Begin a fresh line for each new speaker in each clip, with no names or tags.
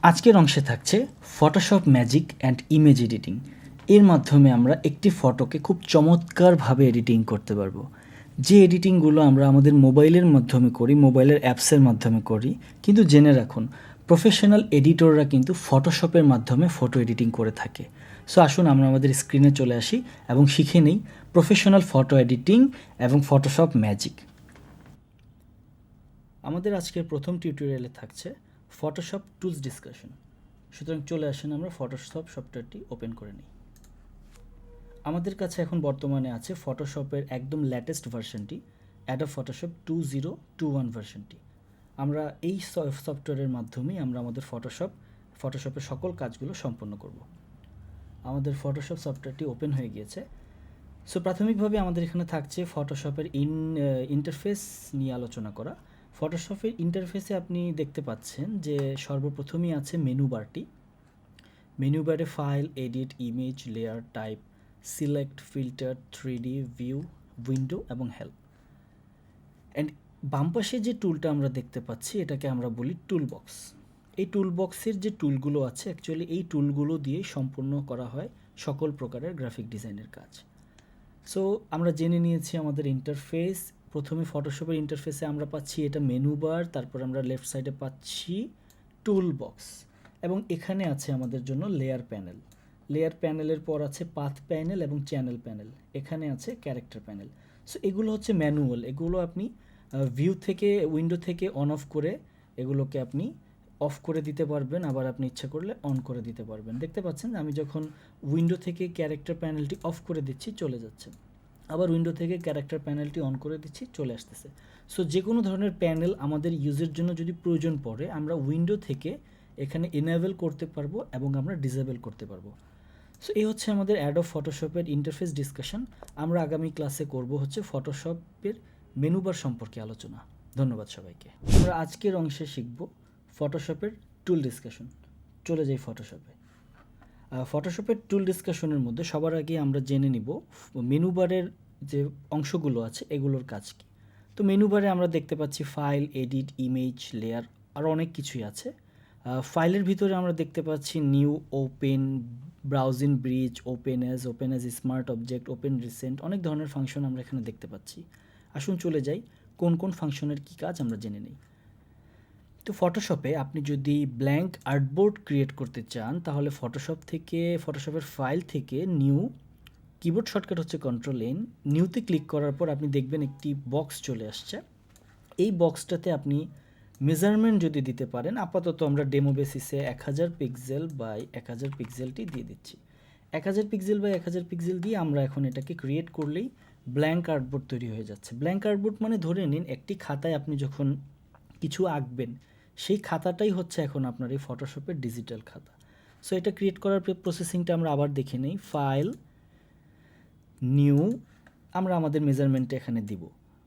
আজকের অংশে থাকছে Photoshop magic and image editing. এর মাধ্যমে আমরা একটি ফটোকে খুব চমৎকারভাবে এডিটিং করতে পারবো। যে এডিটিংগুলো আমরা আমাদের মোবাইলের মাধ্যমে করি, মোবাইলের অ্যাপসের মাধ্যমে করি, কিন্তু জেনে রাখুন প্রফেশনাল এডিটররা কিন্তু ফটোশপের মাধ্যমে ফটো এডিটিং করে থাকে। সো আসুন আমরা আমাদের স্ক্রিনে চলে আসি এবং শিখে নেই প্রফেশনাল ফটো এডিটিং এবং ফটোশপ ম্যাজিক। আমাদের আজকের প্রথম টিউটোরিয়ালে থাকছে ফটোশপ টুলস ডিসকাশন। সুতরাং চলে আসেন আমরা ফটোশপ সফটওয়্যারটি ওপেন করে নিই। আমাদের কাছে এখন বর্তমানে আছে ফটোশপের একদম লেটেস্ট ভার্সনটি, অ্যাডোব ফটোশপ 2021 ভার্সনটি। আমরা এই সফটওয়্যারের মাধ্যমেই আমরা আমাদের ফটোশপের সকল কাজগুলো সম্পন্ন করব। আমাদের ফটোশপ সফটওয়্যারটি ওপেন হয়ে গিয়েছে। সো প্রাথমিকভাবে আমাদের এখানে থাকছে ফটোশপের ইন্টারফেস নিয়ে আলোচনা করা। ফটোশপের ইন্টারফেসে আপনি দেখতে পাচ্ছেন যে সর্বপ্রথমই আছে মেনু বারটি। মেনু বারে file, edit, image, layer, type, select, filter, 3D, view, window এবং হেল্প। অ্যান্ড বাম পাশে যে টুলটা আমরা দেখতে পাচ্ছি এটাকে আমরা বলি টুল বক্স। এই টুল বক্সের যে টুলগুলো আছে অ্যাকচুয়ালি এই টুলগুলো দিয়েই সম্পূর্ণ করা হয় সকল প্রকারের গ্রাফিক ডিজাইনের কাজ। সো আমরা জেনে নিয়েছি আমাদের ইন্টারফেস। প্রথমে ফটোশপের ইন্টারফেসে আমরা পাচ্ছি এটা মেনু বার, তারপর আমরা লেফট সাইডে পাচ্ছি টুল বক্স এবং এখানে আছে আমাদের জন্য লেয়ার প্যানেল। লেয়ার প্যানেলের পর আছে পাথ প্যানেল এবং চ্যানেল প্যানেল। এখানে আছে ক্যারেক্টার প্যানেল। সো এগুলো হচ্ছে ম্যানুয়াল। এগুলো আপনি ভিউ থেকে, উইন্ডো থেকে অন অফ করে এগুলোকে আপনি অফ করে দিতে পারবেন, আবার আপনি ইচ্ছা করলে অন করে দিতে পারবেন। দেখতে পাচ্ছেন আমি যখন উইন্ডো থেকে ক্যারেক্টার প্যানেলটি অফ করে দিচ্ছি চলে যাচ্ছে, আবার উইন্ডো থেকে ক্যারেক্টার প্যানেলটি অন করে দিচ্ছি চলে আসতেছে। সো যে কোনো ধরনের প্যানেল আমাদের ইউজের জন্য যদি প্রয়োজন পড়ে আমরা উইন্ডো থেকে এখানে এনেবল করতে পারবো এবং আমরা ডিসেবল করতে পারবো। সো এই হচ্ছে আমাদের অ্যাডোব ফটোশপের ইন্টারফেস ডিসকাশন। আমরা আগামী ক্লাসে করব হচ্ছে ফটোশপের মেনু বার সম্পর্কে আলোচনা। ধন্যবাদ সবাইকে। আমরা আজকের অংশে শিখব ফটোশপের টুল ডিসকাশন। চলে যাই ফটোশপে। ফটোশপের টুল ডিসকাশনের মধ্যে সবার আগে আমরা জেনে নিব মেনু বারের যে অংশগুলো আছে এগুলোর কাজ কী। তো মেনু বারে আমরা দেখতে পাচ্ছি ফাইল, এডিট, ইমেজ, লেয়ার, আরও অনেক কিছুই আছে। ফাইলের ভিতরে আমরা দেখতে পাচ্ছি new, open, browsing bridge, open as smart object, open recent, অনেক ধরনের ফাংশন আমরা এখানে দেখতে পাচ্ছি। আসুন চলে যাই কোন কোন ফাংশনের কী কাজ আমরা জেনে নিই। তো ফটোশপে আপনি যদি ব্ল্যাঙ্ক আর্টবোর্ড ক্রিয়েট করতে চান তাহলে ফটোশপের ফাইল থেকে নিউ, কিবোর্ড শর্টকাট হচ্ছে Ctrl+N, নিউতে ক্লিক করার পর আপনি দেখবেন একটি বক্স চলে আসছে। এই বক্সটাতে আপনি মেজারমেন্ট যদি দিতে পারেন, আপাতত আমরা ডেমো বেসিসে 1000 পিক্সেল বাই 1000 পিক্সেলটি দিয়ে দিচ্ছি। 1000 পিক্সেল বাই 1000 পিক্সেল দিয়ে আমরা এখন এটাকে ক্রিয়েট করলেই ব্ল্যাঙ্ক আর্টবোর্ড তৈরি হয়ে যাচ্ছে। ব্ল্যাঙ্ক আর্টবোর্ড মানে ধরে নিন একটি খাতায় আপনি যখন কিছু আঁকবেন সেই খাতাটাই হচ্ছে এখন আপনার এই ফটোশপের ডিজিটাল খাতা। সো এটা ক্রিয়েট করার প্রসেসিংটা আমরা আবার দেখে নেই। ফাইল, নিউ, আমরা আমাদের মেজারমেন্টটা এখানে দিব।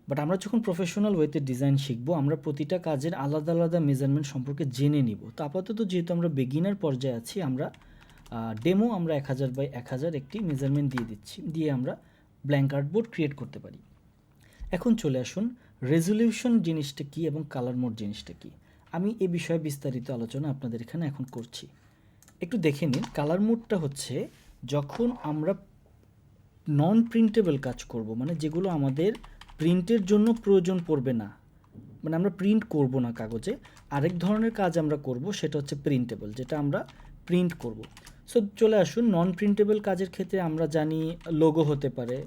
বাট আমরা যখন প্রফেশনাল ওয়েতে ডিজাইন শিখবো আমরা প্রতিটা কাজের আলাদা আলাদা মেজারমেন্ট সম্পর্কে জেনে নিব। তো আপাতত যেহেতু আমরা বিগিনার পর্যায়ে আছি আমরা ডেমো আমরা 1000 বাই 1000 একটি মেজারমেন্ট দিয়ে দিচ্ছি, দিয়ে আমরা ব্ল্যাঙ্ক আর্টবোর্ড ক্রিয়েট করতে পারি। এখন চলে আসুন রেজলিউশন জিনিসটা কী এবং কালার মোড জিনিসটা কী। আমি এ বিষয়ে বিস্তারিত আলোচনা আপনাদের এখানে এখন করছি। একটু দেখে নিন। কালার মোডটা হচ্ছে যখন আমরা নন প্রিন্টেবল কাজ করব, মানে যেগুলো আমাদের প্রিন্টের জন্য প্রয়োজন পড়বে না, মানে আমরা প্রিন্ট করব না কাগজে, আরেক ধরনের কাজ আমরা করব সেটা হচ্ছে প্রিন্টেবল, যেটা আমরা প্রিন্ট করব। সো চলে আসুন নন প্রিন্টেবল কাজের ক্ষেত্রে আমরা জানি লোগো হতে পারে,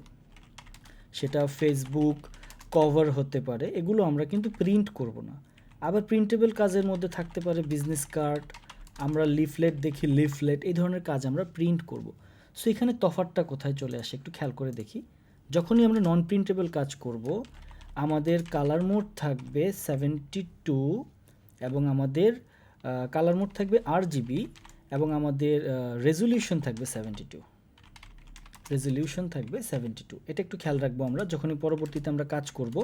সেটা ফেসবুক কভার হতে পারে, এগুলো আমরা কিন্তু প্রিন্ট করব না। আবার প্রিন্টেবল কাজের মধ্যে থাকতে পারে বিজনেস কার্ড, আমরা লিফলেট দেখি, লিফলেট, এই ধরনের কাজ আমরা প্রিন্ট করব। সো এখানে তফাৎটা কোথায় চলে আসে একটু খেয়াল করে দেখি। যখনই আমরা নন প্রিন্টেবল কাজ করব আমাদের কালার মোড থাকবে 72 এবং আমাদের কালার মোড থাকবে RGB এবং আমাদের রেজলিউশন থাকবে 72। এটা একটু খেয়াল রাখবো আমরা যখনই পরবর্তীতে আমরা কাজ করব।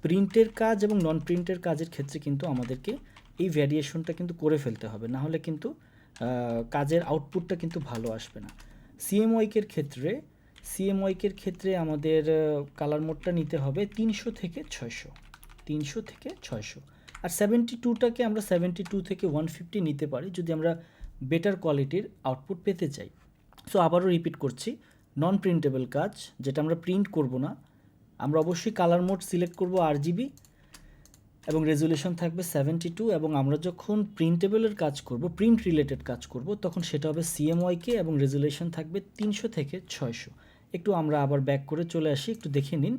প্রিন্টের কাজ এবং নন প্রিন্টের কাজের ক্ষেত্রে কিন্তু আমাদেরকে এই ভ্যারিয়েশনটা কিন্তু করে ফেলতে হবে, না হলে কিন্তু কাজের আউটপুটটা কিন্তু ভালো আসবে না। সিএমওয়াইকের ক্ষেত্রে আমাদের কালার মোডটা নিতে হবে 300 থেকে 600। আর 72টাকে আমরা 72 থেকে 150 নিতে পারি যদি আমরা বেটার কোয়ালিটির আউটপুট পেতে চাই। সো আবারও রিপিট করছি, নন প্রিন্টেবল কাজ যেটা আমরা প্রিন্ট করব না, আমরা অবশ্যই কালার মোড সিলেক্ট করব RGB এবং রেজুলেশন থাকবে 72, এবং আমরা যখন প্রিন্টেবলের কাজ করব, প্রিন্ট রিলেটেড কাজ করব, তখন সেটা হবে CMYK এবং রেজুলেশন থাকবে 300 থেকে 600। একটু আমরা আবার ব্যাক করে চলে আসি, একটু দেখে নিন।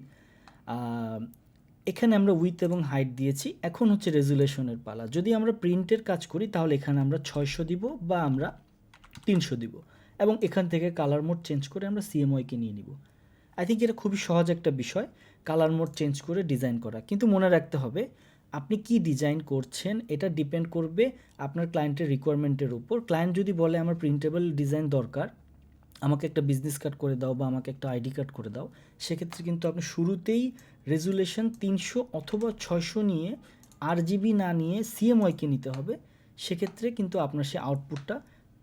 এখানে আমরা উইথ এবং হাইট দিয়েছি, এখন হচ্ছে রেজুলেশনের পালা। যদি আমরা প্রিন্টের কাজ করি তাহলে এখানে আমরা 600 দিব বা আমরা 300 দিব, এবং এখান থেকে কালার মোড চেঞ্জ করে আমরা CMYK নিয়ে নিব। আই থিঙ্ক এটা খুবই সহজ একটা বিষয়, কালার মোড চেঞ্জ করে ডিজাইন করা। কিন্তু মনে রাখতে হবে আপনি কি ডিজাইন করছেন এটা ডিপেন্ড করবে আপনার ক্লায়েন্টের রিকোয়ারমেন্টের উপর। ক্লায়েন্ট যদি বলে আমার প্রিন্টেবল ডিজাইন দরকার, আমাকে একটা বিজনেস কার্ড করে দাও বা আমাকে একটা ID কার্ড করে দাও, সেক্ষেত্রে কিন্তু আপনি শুরুতেই রেজুলেশন 300 অথবা 600 নিয়ে RGB না নিয়ে CMYK নিতে হবে। সেক্ষেত্রে কিন্তু আপনার সে আউটপুটটা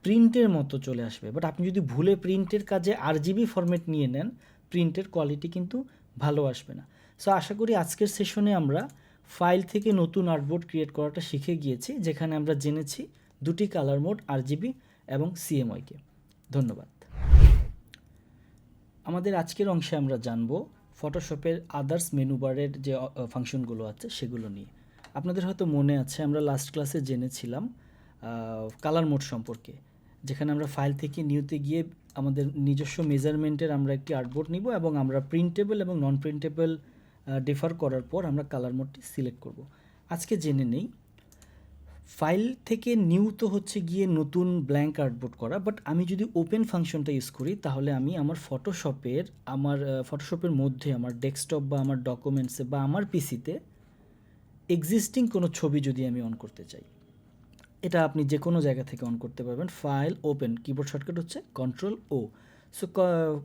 প্রিন্টের মতো চলে আসবে। বাট আপনি যদি ভুলে প্রিন্টের কাজে RGB ফরম্যাট নিয়ে নেন, প্রিন্টের কোয়ালিটি কিন্তু ভালো আসবে না। সো আশা করি আজকের সেশনে আমরা ফাইল থেকে নতুন আর্টবোর্ড ক্রিয়েট করাটা শিখে গিয়েছি, যেখানে আমরা জেনেছি দুটি কালার মোড RGB এবং CMYK। ধন্যবাদ। আমাদের আজকের অংশে আমরা জানব ফটোশপের আদার্স মেনু বারের যে ফাংশনগুলো আছে সেগুলো নিয়ে। আপনাদের হয়তো মনে আছে আমরা লাস্ট ক্লাসে জেনেছিলাম কালার মোড সম্পর্কে, যেখানে আমরা ফাইল থেকে নিউতে গিয়ে আমাদের নিজস্ব মেজারমেন্টের আমরা একটি আর্টবোর্ড নিব এবং আমরা প্রিন্টেবল এবং নন প্রিন্টেবল ডিফার করার পর আমরা কালার মোডটি সিলেক্ট করব। আজকে জেনে নেই ফাইল থেকে নিউ তো হচ্ছে গিয়ে নতুন ব্ল্যাঙ্ক আর্টবোর্ড করা, বাট আমি যদি ওপেন ফাংশনটা ইউজ করি তাহলে আমি আমার ফটোশপের মধ্যে আমার ডেস্কটপ বা আমার ডকুমেন্টসে বা আমার পিসিতে এক্সিস্টিং কোনো ছবি যদি আমি অন করতে চাই, এটা আপনি যে কোনো জায়গা থেকে অন করতে পারবেন। ফাইল ওপেন, কিবোর্ড শর্টকাট হচ্ছে Ctrl+O। সো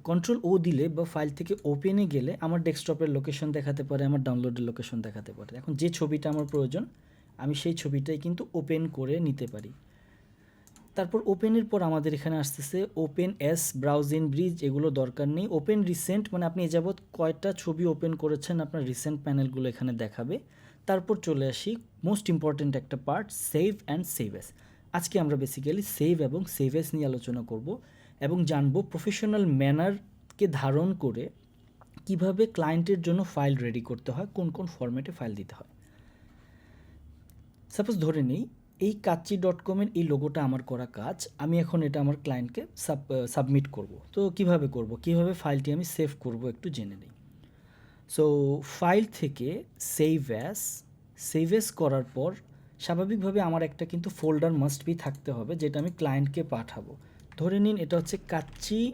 Ctrl+O দিলে বা ফাইল থেকে ওপেনে গেলে আমার ডেস্কটপের লোকেশন দেখাতে পারে, আমার ডাউনলোডের লোকেশন দেখাতে পারে। এখন যে ছবিটা আমার প্রয়োজন আমি সেই ছবিটাই কিন্তু ওপেন করে নিতে পারি। তারপর ওপেনের পর আমাদের এখানে আসতেছে open S, browse in bridge, এগুলো দরকার নেই। ওপেন রিসেন্ট মানে আপনি এ যাবৎ কয়টা ছবি ওপেন করেছেন আপনার রিসেন্ট প্যানেলগুলো এখানে দেখাবে। তারপর চলে আসি মোস্ট ইম্পর্ট্যান্ট একটা part, save and save S. আজকে আমরা বেসিক্যালি সেভ এবং সেভ এস নিয়ে আলোচনা করব এবং জানবো প্রফেশনাল ম্যানারকে ধারণ করে কিভাবে ক্লায়েন্টের জন্য ফাইল রেডি করতে হয়, কোন কোন ফরম্যাটে ফাইল দিতে হয়। সাপোজ ধরে নিই এই কাচ্চি.com এই লোগোটা আমার করা কাজ, আমি এখন এটা আমার ক্লায়েন্টকে সাবমিট করব। তো কিভাবে ফাইলটি আমি সেভ করব একটু জেনে নিই। সো ফাইল থেকে সেভ অ্যাস করার পর স্বাভাবিকভাবে আমার একটা কিন্তু ফোল্ডার মাস্ট বি থাকতে হবে যেটা আমি ক্লায়েন্টকে পাঠাবো। ধরে নিন এটা হচ্ছে কাচ্চি.com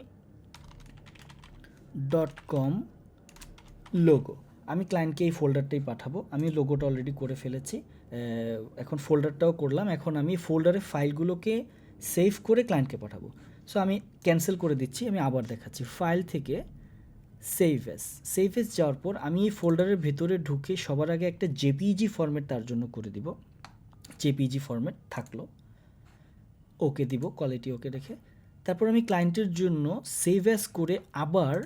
লোগো, আমি ক্লায়েন্টকে এই ফোল্ডারটাই পাঠাবো। আমি লোগোটা অলরেডি করে ফেলেছি, এখন ফোল্ডারটাও করলাম। এখন আমি ফোল্ডারের ফাইলগুলোকে সেভ করে ক্লায়েন্টকে পাঠাবো। সো আমি ক্যান্সেল করে দিচ্ছি, আমি আবার দেখাচ্ছি। ফাইল থেকে সেভ এস যাওয়ার পর আমি এই ফোল্ডারের ভেতরে ঢুকে সবার আগে একটা জেপিইজি ফরম্যাট তার জন্য করে দিব। জেপিইজি ফরম্যাট থাকলো, ওকে দিব, কোয়ালিটি ওকে রেখে। তারপর আমি ক্লায়েন্টের জন্য সেভ অ্যাস করে আবার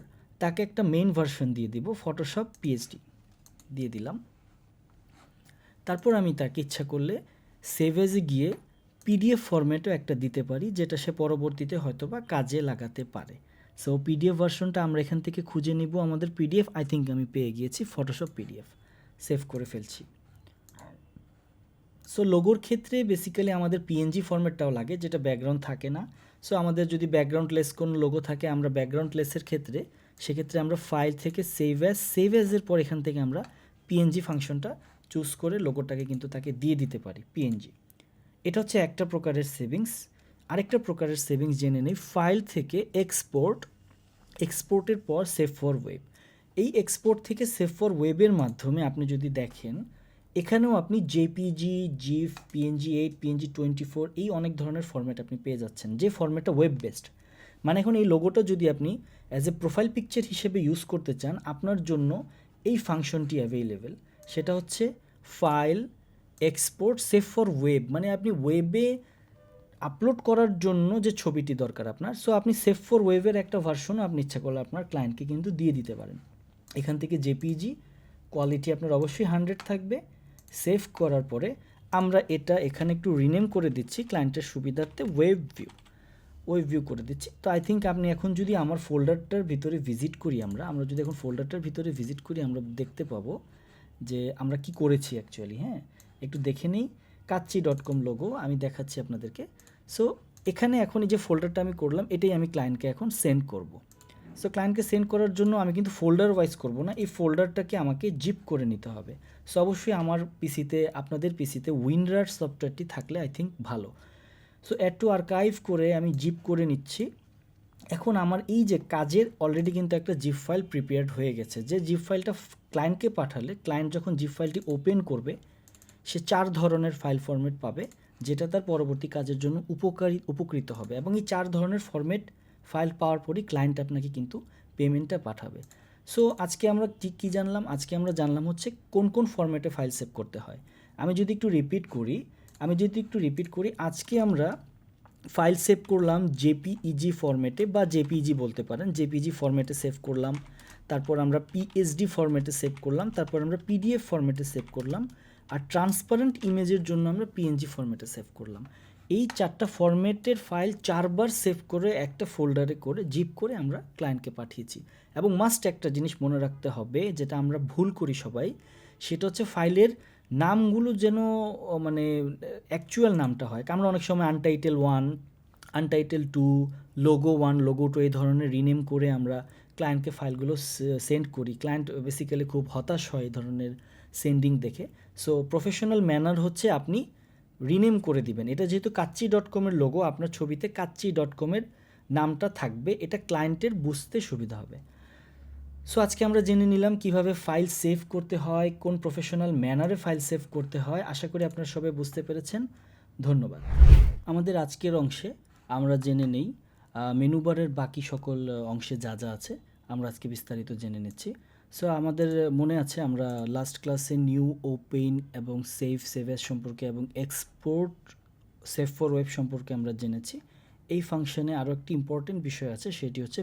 তাকে একটা মেইন ভার্সন দিয়ে দিব, ফটোশপ PHD দিয়ে দিলাম। তারপর আমি তাকে ইচ্ছা করলে সেভ অ্যাসে গিয়ে PDF ফরম্যাটও একটা দিতে পারি, যেটা সে পরবর্তীতে হয়তো বা কাজে লাগাতে পারে। সো PDF ভার্সনটা আমরা এখান থেকে খুঁজে নিব। আমাদের PDF আই থিঙ্ক আমি পেয়ে গিয়েছি, ফটোশপ PDF, সেভ করে ফেলছি। সো লোগোর ক্ষেত্রে বেসিক্যালি আমাদের PNG ফরম্যাটটাও লাগে, যেটা ব্যাকগ্রাউন্ড থাকে না। সো আমাদের যদি ব্যাকগ্রাউন্ড লেস কোনো লোগো থাকে, আমরা ব্যাকগ্রাউন্ড লেসের ক্ষেত্রে সেক্ষেত্রে আমরা ফাইল থেকে সেভ অ্যাসের পর এখান থেকে আমরা PNG ফাংশনটা চুজ করে লোগোটাকে কিন্তু তাকে দিয়ে দিতে পারি PNG। এটা হচ্ছে একটা প্রকারের সেভিংস। আরেকটা প্রকারের সেভিংস জেনে নেই, ফাইল থেকে এক্সপোর্টের পর সেভ ফর ওয়েব। এই এক্সপোর্ট থেকে সেভ ফর ওয়েবের মাধ্যমে আপনি যদি দেখেন এখানেও আপনি JPG, GIF, PNG8, PNG24 এই অনেক ধরনের ফরম্যাট আপনি পেয়ে যাচ্ছেন, যে ফরম্যাটটা ওয়েব বেসড। মানে এখন এই লোগোটা যদি আপনি অ্যাজ এ প্রোফাইল পিকচার হিসেবে ইউজ করতে চান, আপনার জন্য এই ফাংশনটি অ্যাভেলেবেল। সেটা হচ্ছে file export save for web, মানে আপনি ওয়েবে আপলোড করার জন্য যে ছবিটি দরকার আপনার, সো আপনি সেভ ফর ওয়েবের একটা ভার্সনও আপনি ইচ্ছা করলে আপনার ক্লায়েন্টকে কিন্তু দিয়ে দিতে পারেন। এখান থেকে JPG কোয়ালিটি আপনার অবশ্যই 100 থাকবে, সেভ করার পরে আমরা এটা এখানে একটু রিনেম করে দিচ্ছি ক্লায়েন্টের সুবিধার্থে ওয়েব ভিউ করে দিচ্ছি। তো আই থিঙ্ক আপনি এখন যদি আমার ফোল্ডারটার ভিতরে ভিজিট করি আমরা যদি এখন ফোল্ডারটার ভিতরে ভিজিট করি আমরা দেখতে পাবো যে আমরা কি করেছি অ্যাকচুয়ালি। হ্যাঁ, একটু দেখে নিই। কাচ্চি.com লোগো আমি দেখাচ্ছি আপনাদেরকে। সো এখানে এখন এই যে ফোল্ডারটা আমি করলাম এটাই আমি ক্লায়েন্টকে এখন সেন্ড করব। সো ক্লায়েন্টকে সেন্ড করার জন্য আমি কিন্তু ফোল্ডার ওয়াইজ করব না, এই ফোল্ডারটাকে আমাকে জিপ করে নিতে হবে। সো অবশ্যই আমার পিসিতে আপনাদের পিসিতে উইনরার সফটওয়্যারটি থাকলে আই থিঙ্ক ভালো। সো অ্যাড টু আর্কাইভ করে আমি জিপ করে নিচ্ছি। এখন আমার এই যে কাজের অলরেডি কিন্তু একটা জিপ ফাইল প্রিপেয়ার্ড হয়ে গেছে, যে জিপ ফাইলটা ক্লায়েন্টকে পাঠালে ক্লায়েন্ট যখন জিপ ফাইলটি ওপেন করবে সে 4 ধরনের ফাইল ফরম্যাট পাবে, যেটা তার পরবর্তী কাজের জন্য উপকৃত হবে। এবং এই 4 ধরনের ফরম্যাট ফাইল পাওয়ার পরই ক্লায়েন্ট আপনাকে কিন্তু পেমেন্টটা পাঠাবে। সো আজকে আমরা কী জানলাম? আজকে আমরা জানলাম হচ্ছে কোন কোন ফরম্যাটে ফাইল সেভ করতে হয়। আমি যদি একটু রিপিট করি আজকে আমরা ফাইল সেভ করলাম জেপিইজি ফরম্যাটে, বা জেপিইজি বলতে পারেন, জেপিইজি ফরম্যাটে সেভ করলাম। তারপর আমরা পিএসডি ফরম্যাটে সেভ করলাম। তারপর আমরা পিডিএফ ফরম্যাটে সেভ করলাম। আর ট্রান্সপারেন্ট ইমেজের জন্য আমরা পিএনজি ফরম্যাটে সেভ করলাম। এই 4টা ফরম্যাটের ফাইল 4বার সেভ করে একটা ফোল্ডারে করে জিপ করে আমরা ক্লায়েন্টকে পাঠিয়েছি। এবং মাস্ট একটা জিনিস মনে রাখতে হবে, যেটা আমরা ভুল করি সবাই, সেটা হচ্ছে ফাইলের নামগুলো যেন মানে অ্যাকচুয়াল নামটা হয়। আমরা অনেক সময় আনটাইটেল 1, আনটাইটেল 2, লোগো 1, লোগো 2 এই ধরনের রিনেম করে আমরা ক্লায়েন্টকে ফাইলগুলো সেন্ড করি। ক্লায়েন্ট বেসিক্যালি খুব হতাশ হয় এই ধরনের সেন্ডিং দেখে। সো প্রফেশনাল ম্যানার হচ্ছে আপনি রিনেম করে দিবেন। এটা যেহেতু কাচ্চি.com-এর লোগো, আপনার ছবিতে কাচ্চি.com-এর নামটা থাকবে, এটা ক্লায়েন্টের বুঝতে সুবিধা হবে। সো আজকে আমরা জেনে নিলাম কিভাবে ফাইল সেভ করতে হয়, কোন প্রফেশনাল ম্যানারে ফাইল সেভ করতে হয়। আশা করি আপনারা সবাই বুঝতে পেরেছেন। ধন্যবাদ। আমাদের আজকের অংশে আমরা জেনে নেই মেনু বারের বাকি সকল অংশে যা যা আছে আমরা আজকে বিস্তারিত জেনে নিচ্ছি। সো আমাদের মনে আছে আমরা লাস্ট ক্লাসে নিউ, ওপেন এবং সেভ এস সম্পর্কে এবং এক্সপোর্ট সেভ ফর ওয়েব সম্পর্কে আমরা জেনেছি। এই ফাংশনে আরও একটি ইম্পর্টেন্ট বিষয় আছে, সেটি হচ্ছে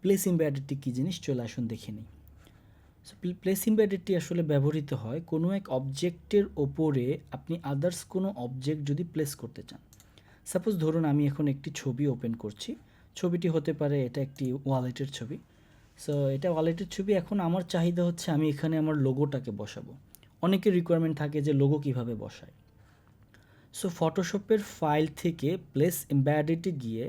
প্লেস এমবেডেডটি কী জিনিস, চলে আসুন দেখে নিই। সো প্লেস এমবেডেডটি আসলে ব্যবহৃত হয় কোনো এক অবজেক্টের ওপরে আপনি আদার্স কোনো অবজেক্ট যদি প্লেস করতে চান। সাপোজ ধরুন আমি এখন একটি ছবি ওপেন করছি। ছবিটি হতে পারে এটা একটি ওয়ালেটের ছবি। সো এটা ওয়ালেটের ছবি। এখন আমার চাহিদা হচ্ছে আমি এখানে আমার লোগোটাকে বসাবো। অনেকের রিকোয়ারমেন্ট থাকে যে লোগো কিভাবে বসায়। সো ফটোশপের ফাইল থেকে প্লেস এমবেডেডে গিয়ে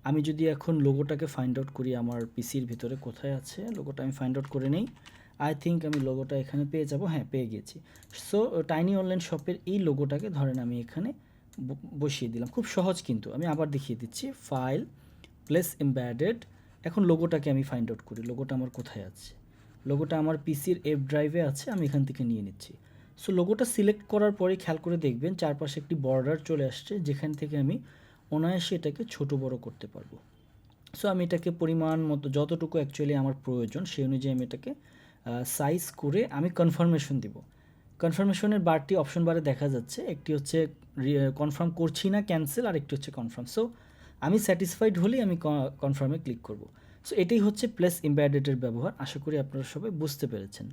আমি যদি এখন লোগোটাকে ফাইন্ড আউট করি, আমার পিসির ভিতরে কোথায় আছে লোগোটা আমি ফাইন্ড আউট করে নেই। আই থিঙ্ক আমি লোগোটা এখানে পেয়ে যাব। হ্যাঁ, পেয়ে গেছি। সো টাইনি অনলাইন শপের এই লোগোটাকে ধরেন আমি এখানে বসিয়ে দিলাম। খুব সহজ, কিন্তু আমি আবার দেখিয়ে দিচ্ছি। File, place embedded. এখন লোগোটাকে আমি ফাইন্ড আউট করি, লোগোটা আমার কোথায় আছে। লোগোটা আমার পিসির এফ ড্রাইভে আছে, আমি এখান থেকে নিয়ে নিচ্ছি। সো লোগোটা সিলেক্ট করার পরে খেয়াল করে দেখবেন চারপাশে একটি বর্ডার চলে আসছে, যেখান থেকে আমি অনায়াসে এটাকে ছোট বড় করতে পারবো। সো আমি এটাকে পরিমাণ মতো যতটুকু অ্যাকচুয়ালি আমার প্রয়োজন সেই অনুযায়ী আমি এটাকে সাইজ করে আমি কনফার্মেশন দিব। কনফার্মেশনের বারটি অপশন বারে দেখা যাচ্ছে, একটি হচ্ছে কনফার্ম করছি না, ক্যান্সেল, আর একটি হচ্ছে কনফার্ম। সো আমি স্যাটিসফাইড হলেই আমি কনফার্মে ক্লিক করব। সো এটাই হচ্ছে প্লেস এমবেডেডের ব্যবহার। আশা করি আপনারা সবাই বুঝতে পেরেছেন।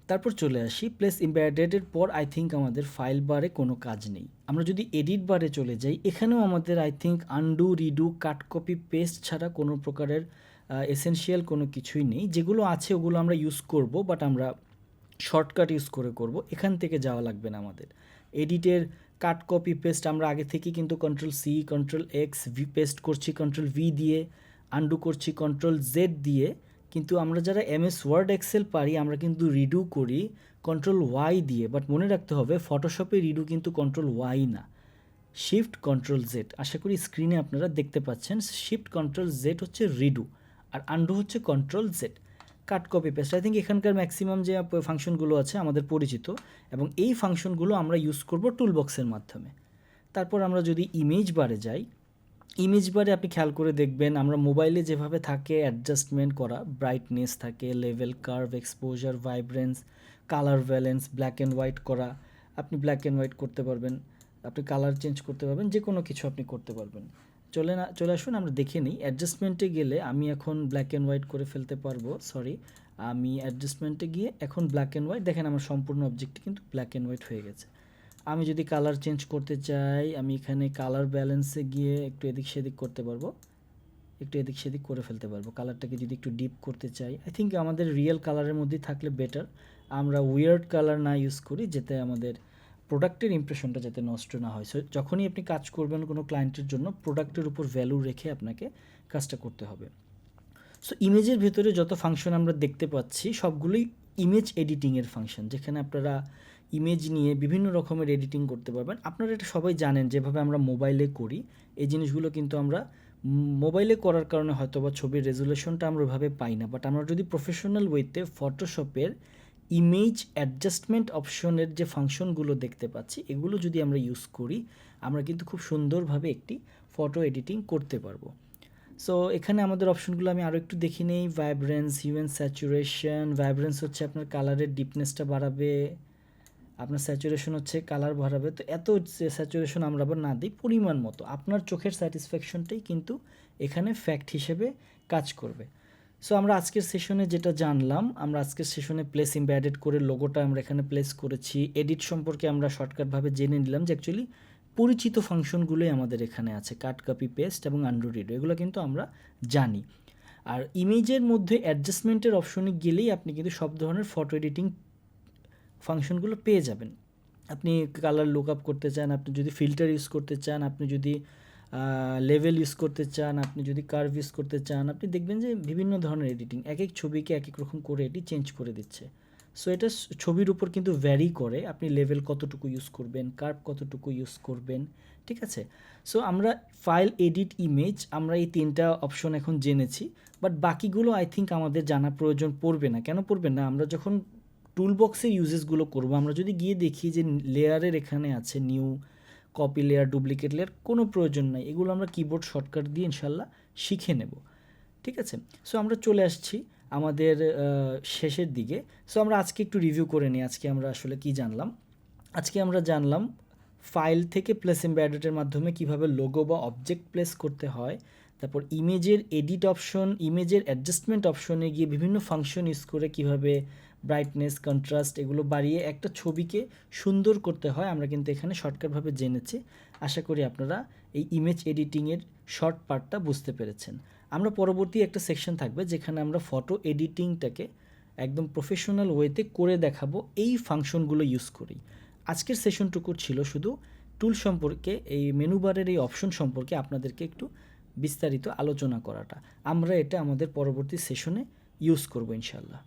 তারপর চলে আসি প্লেস এমবেডেডের পর আই থিঙ্ক আমাদের ফাইল বারে কোনো কাজ নেই। আমরা যদি এডিট বারে চলে যাই, এখানেও আমাদের I think undo, redo, cut, copy, paste ছাড়া কোনো প্রকারের এসেনশিয়াল কোনো কিছুই নেই। যেগুলো আছে ওগুলো আমরা ইউজ করব, বাট আমরা শর্টকাট ইউজ করব। এখান থেকে যাওয়া লাগবে না আমাদের। এডিটের কাট, কপি, পেস্ট আমরা আগে থেকেই কিন্তু Ctrl+C, Ctrl+X, পেস্ট করছি Ctrl+V দিয়ে, আনডু করছি Ctrl+Z দিয়ে। কিন্তু আমরা যারা MS ওয়ার্ড এক্সেল পারি আমরা কিন্তু রিডু করি Ctrl+Y দিয়ে। বাট মনে রাখতে হবে ফটোশপে রিডু কিন্তু Ctrl+Y না, শিফট Ctrl+Z। আশা করি স্ক্রিনে আপনারা দেখতে পাচ্ছেন, শিফট Ctrl+Z হচ্ছে রিডু, আর আনডু হচ্ছে Ctrl+Z। Cut, copy, paste I think এখানকার ম্যাক্সিমাম যে ফাংশনগুলো আছে আমাদের পরিচিত, এবং এই ফাংশনগুলো আমরা ইউজ করব টুলবক্সের মাধ্যমে। তারপর আমরা যদি ইমেজ বারে যাই, ইমেজ বারে আপনি খেয়াল করে দেখবেন আমরা মোবাইলে যেভাবে থাকে অ্যাডজাস্টমেন্ট করা, ব্রাইটনেস থাকে, level, curve, exposure, vibrance, colour balance, black and white করা। আপনি ব্ল্যাক অ্যান্ড হোয়াইট করতে পারবেন, আপনি কালার চেঞ্জ করতে পারবেন, যে কোনো কিছু আপনি করতে পারবেন। চলে আসুন আমরা দেখে নিই। অ্যাডজাস্টমেন্টে গেলে আমি এখন ব্ল্যাক অ্যান্ড হোয়াইট করে ফেলতে পারবো। সরি, আমি অ্যাডজাস্টমেন্টে গিয়ে এখন ব্ল্যাক অ্যান্ড হোয়াইট, দেখেন আমার সম্পূর্ণ অবজেক্টটি কিন্তু ব্ল্যাক অ্যান্ড হোয়াইট হয়ে গেছে। আমি যদি কালার চেঞ্জ করতে চাই, আমি এখানে কালার ব্যালেন্সে গিয়ে একটু এদিক সেদিক করতে পারবো, একটু এদিক সেদিক করে ফেলতে পারবো। কালারটাকে যদি একটু ডিপ করতে চাই, আই থিঙ্ক আমাদের রিয়েল কালারের মধ্যেই থাকলে বেটার, আমরা উইয়ার্ড কালার না ইউজ করি, যাতে আমাদের প্রোডাক্টের ইমপ্রেশনটা যাতে নষ্ট না হয়। সো যখনই আপনি কাজ করবেন কোনো ক্লায়েন্টের জন্য, প্রোডাক্টের উপর ভ্যালু রেখে আপনাকে কাজটা করতে হবে। সো ইমেজের ভেতরে যত ফাংশন আমরা দেখতে পাচ্ছি সবগুলোই ইমেজ এডিটিংয়ের ফাংশন, যেখানে আপনারা ইমেজ নিয়ে বিভিন্ন রকমের এডিটিং করতে পারবেন। আপনারা এটা সবাই জানেন, যেভাবে আমরা মোবাইলে করি এই জিনিসগুলো কিন্তু আমরা মোবাইলে করার কারণে হয়তো বা ছবির রেজুলেশনটা আমরা ওইভাবে পাই না, বাট আমরা যদি প্রফেশনাল ওয়েতে ফটোশপের ইমেজ অ্যাডজাস্টমেন্ট অপশনের যে ফাংশনগুলো দেখতে পাচ্ছি, এগুলো যদি আমরা ইউজ করি, আমরা কিন্তু খুব সুন্দরভাবে একটি ফটো এডিটিং করতে পারবো। সো এখানে আমাদের অপশনগুলো আমি আরও একটু দেখি নেই। ভাইব্রেন্স, হিউম্যান স্যাচুরেশন, ভাইব্রেন্স হচ্ছে আপনার কালারের ডিপনেসটা বাড়াবে, আপনার স্যাচুরেশন হচ্ছে কালার বাড়াবে। তো এত স্যাচুরেশন আমরা আবার না দিই, পরিমাণ মতো, আপনার চোখের স্যাটিসফ্যাকশনটাই কিন্তু এখানে ফ্যাক্ট হিসেবে কাজ করবে। সো আমরা আজকের সেশনে যেটা জানলাম, আমরা আজকের সেশনে প্লেস এমবেডেড করে লোগোটা আমরা এখানে প্লেস করেছি। এডিট সম্পর্কে আমরা শর্টকাটভাবে জেনে নিলাম যে অ্যাকচুয়ালি পরিচিত ফাংশনগুলোই আমাদের এখানে আছে, কাট, কপি, পেস্ট এবং আনডু, রিডো, এগুলো কিন্তু আমরা জানি। আর ইমেজের মধ্যে অ্যাডজাস্টমেন্টের অপশনে গেলেই আপনি কিন্তু সব ধরনের ফটো এডিটিং ফাংশনগুলো পেয়ে যাবেন। আপনি কালার লুক আপ করতে চান, আপনি যদি ফিল্টার ইউজ করতে চান, আপনি যদি লেভেল ইউজ করতে চান, আপনি যদি কার্ভ ইউজ করতে চান, আপনি দেখবেন যে বিভিন্ন ধরনের এডিটিং এক এক ছবিকে এক এক রকম করে এটি চেঞ্জ করে দিচ্ছে। সো এটা ছবির উপর কিন্তু ভ্যারি করে, আপনি লেভেল কতটুকু ইউজ করবেন, কার্ভ কতটুকু ইউজ করবেন, ঠিক আছে। সো আমরা ফাইল, এডিট, ইমেজ, আমরা এই তিনটা অপশন এখন জেনেছি, বাট বাকিগুলো আই থিঙ্ক আমাদের জানা প্রয়োজন পড়বে না। কেন পড়বে না? আমরা যখন টুলবক্সের ইউজেসগুলো করবো, আমরা যদি গিয়ে দেখি যে লেয়ারের এখানে আছে new, copy layer, duplicate layer, কোনো প্রয়োজন নাই, এগুলো আমরা কিবোর্ড শর্টকাট দিয়ে ইনশাল্লাহ শিখে নেব, ঠিক আছে। সো আমরা চলে আসছি আমাদের শেষের দিকে। সো আমরা আজকে একটু রিভিউ করে নিই, আজকে আমরা আসলে কি জানলাম। আজকে আমরা জানলাম ফাইল থেকে প্লেস এমবেডেডের মাধ্যমে কিভাবে লোগো বা অবজেক্ট প্লেস করতে হয়, তারপর ইমেজের এডিট অপশন, ইমেজের অ্যাডজাস্টমেন্ট অপশনে গিয়ে বিভিন্ন ফাংশন ইউজ করে কিভাবে ব্রাইটনেস, কন্ট্রাস্ট এগুলো বাড়িয়ে একটা ছবিকে সুন্দর করতে হয়, আমরা কিন্তু এখানে শর্টকাটভাবে জেনেছি। আশা করি আপনারা এই ইমেজ এডিটিংয়ের শর্ট পার্টটা বুঝতে পেরেছেন। আমরা পরবর্তী একটা সেকশন থাকবে যেখানে আমরা ফটো এডিটিংটাকে একদম প্রফেশনাল ওয়েতে করে দেখাবো এই ফাংশনগুলো ইউজ করি। আজকের সেশনটুকু ছিল শুধু টুল সম্পর্কে, এই মেনু বারের এই অপশন সম্পর্কে আপনাদেরকে একটু বিস্তারিত আলোচনা করাটা। আমরা এটা আমাদের পরবর্তী সেশনে ইউজ করব ইনশাল্লাহ।